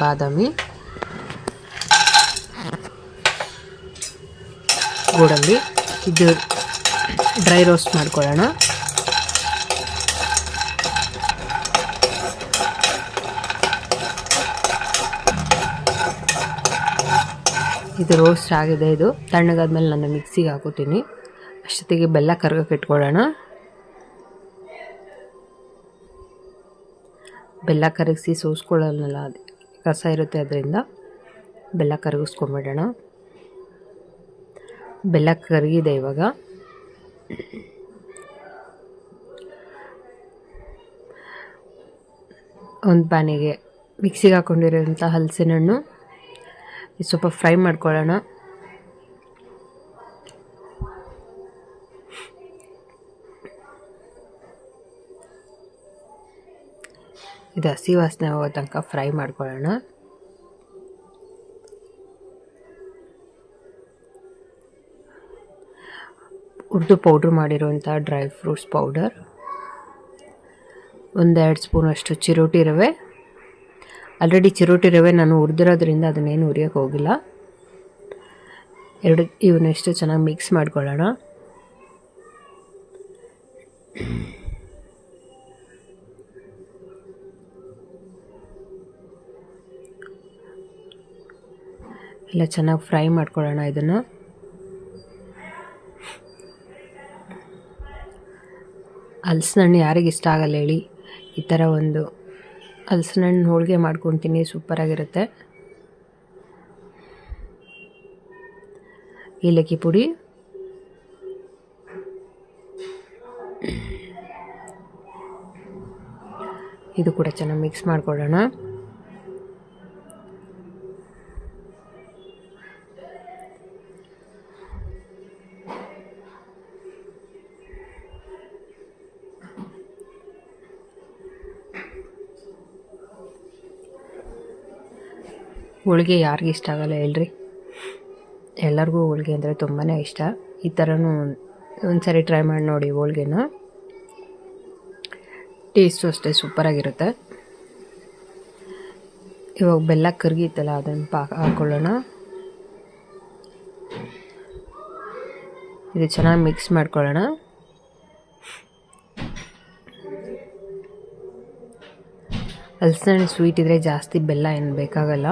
ಬಾದಾಮಿ, ಗೋಡಂಬಿ. ಇದು dry roast ಮಾಡ್ಕೊಳ್ಳೋಣ. ಇದು ರೋಸ್ಟ್ ಆಗಿದೆ. ಇದು ತಣ್ಣಗಾದ್ಮೇಲೆ ನಾನು ಮಿಕ್ಸಿಗೆ ಹಾಕೋತೀನಿ. ಅಷ್ಟೊತ್ತಿಗೆ ಬೆಲ್ಲ ಕರಗಕ್ಕೆ ಇಟ್ಕೊಳ್ಳೋಣ. ಬೆಲ್ಲ ಕರಗಿಸಿ ಸೋಸ್ಕೊಳ್ಳೋಲ್ಲ, ಕಸ ಇರುತ್ತೆ, ಅದರಿಂದ ಬೆಲ್ಲ ಕರಗಿಸ್ಕೊಂಬಿಡೋಣ. ಬೆಲ್ಲ ಕರಗಿದೆ. ಇವಾಗ ಒಂದು ಪ್ಯಾನಿಗೆ ಮಿಕ್ಸಿಗೆ ಹಾಕ್ಕೊಂಡಿರೋಂಥ ಹಲಸಿನ ಹಣ್ಣು ಸ್ವಲ್ಪ ಫ್ರೈ ಮಾಡ್ಕೊಳ್ಳೋಣ. ಇದು ಹಸಿ ವಾಸನೆ ಹೋಗೋ ತನಕ ಫ್ರೈ ಮಾಡ್ಕೊಳ್ಳೋಣ. ಹುರಿದು ಪೌಡ್ರ್ ಮಾಡಿರುವಂಥ ಡ್ರೈ ಫ್ರೂಟ್ಸ್ ಪೌಡರ್, 1-2 ಸ್ಪೂನಷ್ಟು ಚಿರೋಟಿ ರವೆ. ಆಲ್ರೆಡಿ ಚಿರೋಟಿ ರವೆ ನಾನು ಹುರಿದಿರೋದ್ರಿಂದ ಅದನ್ನೇನು ಹುರಿಯೋಕ್ಕೆ ಹೋಗಿಲ್ಲ. ಇವನ್ನೆಷ್ಟು ಚೆನ್ನಾಗಿ ಮಿಕ್ಸ್ ಮಾಡ್ಕೊಳ್ಳೋಣ. ಎಲ್ಲ ಚೆನ್ನಾಗಿ ಫ್ರೈ ಮಾಡ್ಕೊಳ್ಳೋಣ. ಇದನ್ನು ಹಲಸಿನ ಹಣ್ಣು ಯಾರಿಗೆ ಇಷ್ಟ ಆಗಲ್ಲ ಹೇಳಿ. ಈ ಥರ ಒಂದು ಹಲಸಿನ ಹಣ್ಣು ಹೋಳಿಗೆ ಮಾಡ್ಕೊತೀನಿ, ಸೂಪರಾಗಿರುತ್ತೆ. ಏಲಕ್ಕಿ ಪುಡಿ, ಇದು ಕೂಡ ಚೆನ್ನಾಗಿ ಮಿಕ್ಸ್ ಮಾಡ್ಕೊಳ್ಳೋಣ. ಹೋಳಿಗೆ ಯಾರಿಗೆ ಇಷ್ಟ ಆಗಲ್ಲ ಹೇಳ್ರಿ. ಎಲ್ಲರಿಗೂ ಹೋಳಿಗೆ ಅಂದರೆ ತುಂಬಾ ಇಷ್ಟ. ಈ ಥರನೂ ಒಂದ್ಸರಿ ಟ್ರೈ ಮಾಡಿ ನೋಡಿ ಹೋಳಿಗೆನ. ಟೇಸ್ಟು ಅಷ್ಟೇ ಸೂಪರಾಗಿರುತ್ತೆ. ಇವಾಗ ಬೆಲ್ಲ ಕರಗಿತ್ತಲ್ಲ, ಅದನ್ನು ಹಾಕ್ಕೊಳ್ಳೋಣ. ಇದು ಚೆನ್ನಾಗಿ ಮಿಕ್ಸ್ ಮಾಡ್ಕೊಳ್ಳೋಣ. ಹಲಸಿನ ಹಣ್ಣು ಸ್ವೀಟ್ ಇದ್ದರೆ ಜಾಸ್ತಿ ಬೆಲ್ಲ ಏನು ಬೇಕಾಗಲ್ಲ.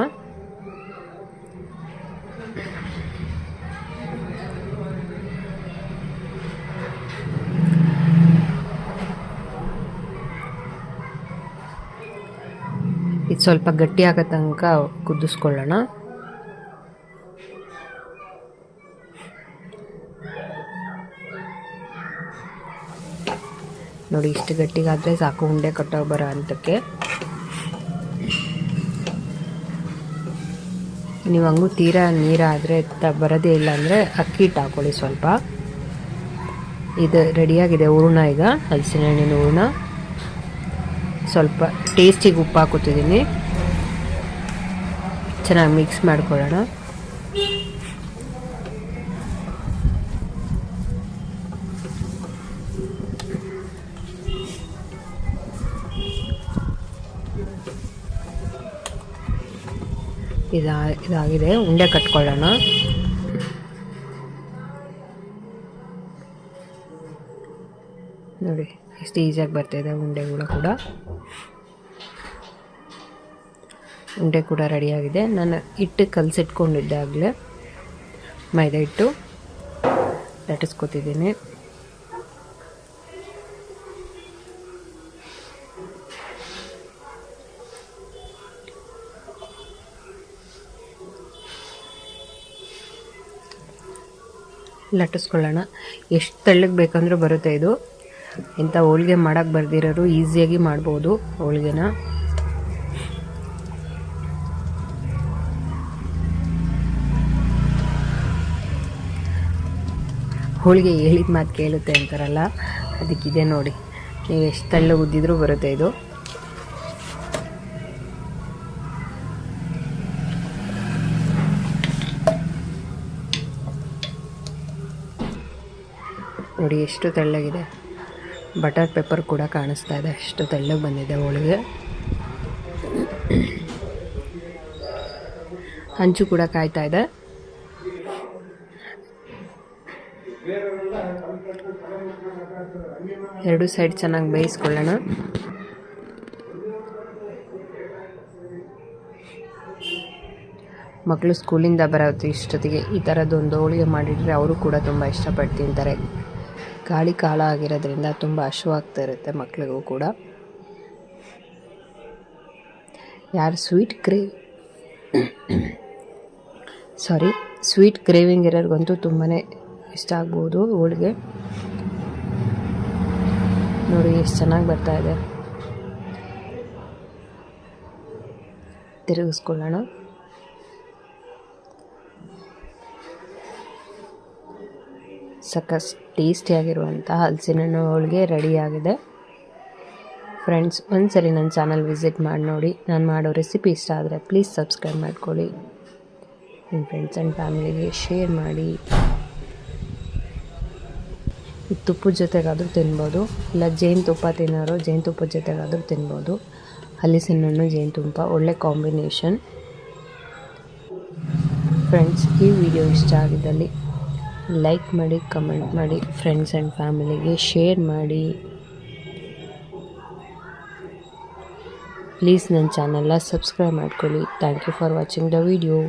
ಇದು ಸ್ವಲ್ಪ ಗಟ್ಟಿ ಆಗೋ ತನಕ ಕುದಿಸ್ಕೊಳ್ಳೋಣ. ನೋಡಿ, ಇಷ್ಟು ಗಟ್ಟಿಗಾದರೆ ಸಾಕು ಉಂಡೆ ಕಟ್ಟೋಗಿ ಬರೋ ಅಂತಕ್ಕೆ. ನೀವು ಹಂಗೂ ತೀರಾ ನೀರಾದರೆ ಬರೋದೇ ಇಲ್ಲ ಅಂದರೆ ಅಕ್ಕಿ ಹಿಟ್ಟು ಹಾಕ್ಕೊಳ್ಳಿ ಸ್ವಲ್ಪ. ಇದು ರೆಡಿಯಾಗಿದೆ ಹೂರ್ಣ. ಈಗ ಹಲಸಿನ ಹಣ್ಣಿನ ಹೂರ್ಣ. ಸ್ವಲ್ಪ ಟೇಸ್ಟಿಗೆ ಉಪ್ಪು ಹಾಕೋತಿದ್ದೀನಿ. ಚೆನ್ನಾಗಿ ಮಿಕ್ಸ್ ಮಾಡ್ಕೊಳ್ಳೋಣ. ಇದಾಗಿದೆ. ಉಂಡೆ ಕಟ್ಕೊಳ್ಳೋಣ. ನೋಡಿ ಎಷ್ಟು ಈಸಿಯಾಗಿ ಬರ್ತಾಯಿದೆ ಉಂಡೆಗಳು ಕೂಡ. ಉಂಡೆ ಕೂಡ ರೆಡಿಯಾಗಿದೆ. ನಾನು ಹಿಟ್ಟು ಕಲಸಿಟ್ಕೊಂಡಿದ್ದೆ ಆಗಲೇ, ಮೈದಾ ಹಿಟ್ಟು ಲಟ್ಟಿಸ್ಕೊತಿದ್ದೀನಿ. ಲಟ್ಟಿಸ್ಕೊಳ್ಳೋಣ. ಎಷ್ಟು ತೆಳ್ಳಗೆ ಬೇಕಂದ್ರೂ ಬರುತ್ತೆ ಇದು. ಇಂಥ ಹೋಳಿಗೆ ಮಾಡೋಕ್ಕೆ ಬರ್ದಿರೋರು ಈಸಿಯಾಗಿ ಮಾಡ್ಬೋದು ಹೋಳಿಗೆನ. ಹೋಳಿಗೆ ಹೇಳಿದ ಮಾತು ಕೇಳುತ್ತೆ ಅಂತಾರಲ್ಲ, ಅದಕ್ಕಿದೆ ನೋಡಿ. ನೀವು ಎಷ್ಟು ತೆಳ್ಳಗೆ ಉದ್ದಿದ್ರೂ ಬರುತ್ತೆ ಇದು. ನೋಡಿ ಎಷ್ಟು ತೆಳ್ಳಗಿದೆ. ಬಟರ್ ಪೆಪ್ಪರ್ ಕೂಡ ಕಾಣಿಸ್ತಾ ಇದೆ, ಅಷ್ಟು ತೆಳ್ಳಗೆ ಬಂದಿದೆ ಹೋಳಿಗೆ. ಹಂಚು ಕೂಡ ಕಾಯ್ತಾ ಇದೆ. ಎರಡು ಸೈಡ್ ಚೆನ್ನಾಗಿ ಬೇಯಿಸ್ಕೊಳ್ಳೋಣ. ಮಕ್ಕಳು ಸ್ಕೂಲಿಂದ ಬರೋದು ಇಷ್ಟೊತ್ತಿಗೆ ಈ ಥರದ್ದೊಂದು ಹೋಳಿಗೆ ಮಾಡಿದರೆ ಅವರು ಕೂಡ ತುಂಬ ಇಷ್ಟಪಟ್ಟು ತಿಂತಾರೆ. ಗಾಳಿ ಕಾಲ ಆಗಿರೋದ್ರಿಂದ ತುಂಬ ಹಸಿವಾಗ್ತಾ ಇರುತ್ತೆ ಮಕ್ಕಳಿಗೂ ಕೂಡ. ಯಾರು ಸ್ವೀಟ್ ಕ್ರೇವಿಂಗ್ ಇರೋರಿಗಂತೂ ತುಂಬಾ ಇಷ್ಟ ಆಗ್ಬೋದು ಹೋಳಿಗೆ. ನೋಡಿ ಎಷ್ಟು ಚೆನ್ನಾಗಿ ಬರ್ತಾ ಇದೆ. ತಿರುಗಿಸ್ಕೊಳ್ಳೋಣ. ಸಖತ್ ಟೇಸ್ಟಿಯಾಗಿರುವಂತಹ ಹಲಸಿನ ಹಣ್ಣು ಹೋಳಿಗೆ ರೆಡಿಯಾಗಿದೆ. ಫ್ರೆಂಡ್ಸ್, ಒಂದ್ಸರಿ ನನ್ನ ಚಾನಲ್ ವಿಸಿಟ್ ಮಾಡಿ ನೋಡಿ. ನಾನು ಮಾಡೋ ರೆಸಿಪಿ ಇಷ್ಟ ಆದರೆ ಪ್ಲೀಸ್ ಸಬ್ಸ್ಕ್ರೈಬ್ ಮಾಡ್ಕೊಳ್ಳಿ. ನಿಮ್ಮ ಫ್ರೆಂಡ್ಸ್ ಆ್ಯಂಡ್ ಫ್ಯಾಮಿಲಿಗೆ ಶೇರ್ ಮಾಡಿ. ಇದು ತುಪ್ಪದ ಜೊತೆಗಾದರೂ ತಿನ್ಬೋದು, ಇಲ್ಲ ಜೇನುತುಪ್ಪ ತಿನ್ನೋರು ಜೇನುತುಪ್ಪದ ಜೊತೆಗಾದರೂ ತಿನ್ಬೋದು. ಹಲಸಿನ ಹಣ್ಣು ಜೇನುತುಪ್ಪ ಒಳ್ಳೆ ಕಾಂಬಿನೇಷನ್. ಫ್ರೆಂಡ್ಸ್, ಈ ವಿಡಿಯೋ ಇಷ್ಟ ಆಗಿದ್ದಲ್ಲಿ ಲೈಕ್ ಮಾಡಿ, ಕಮೆಂಟ್ ಮಾಡಿ, ಫ್ರೆಂಡ್ಸ್ ಆ್ಯಂಡ್ ಫ್ಯಾಮಿಲಿಗೆ ಶೇರ್ ಮಾಡಿ. ಪ್ಲೀಸ್ ನನ್ನ ಚಾನಲ್ನ ಸಬ್ಸ್ಕ್ರೈಬ್ ಮಾಡ್ಕೊಳ್ಳಿ. Thank you for watching the video.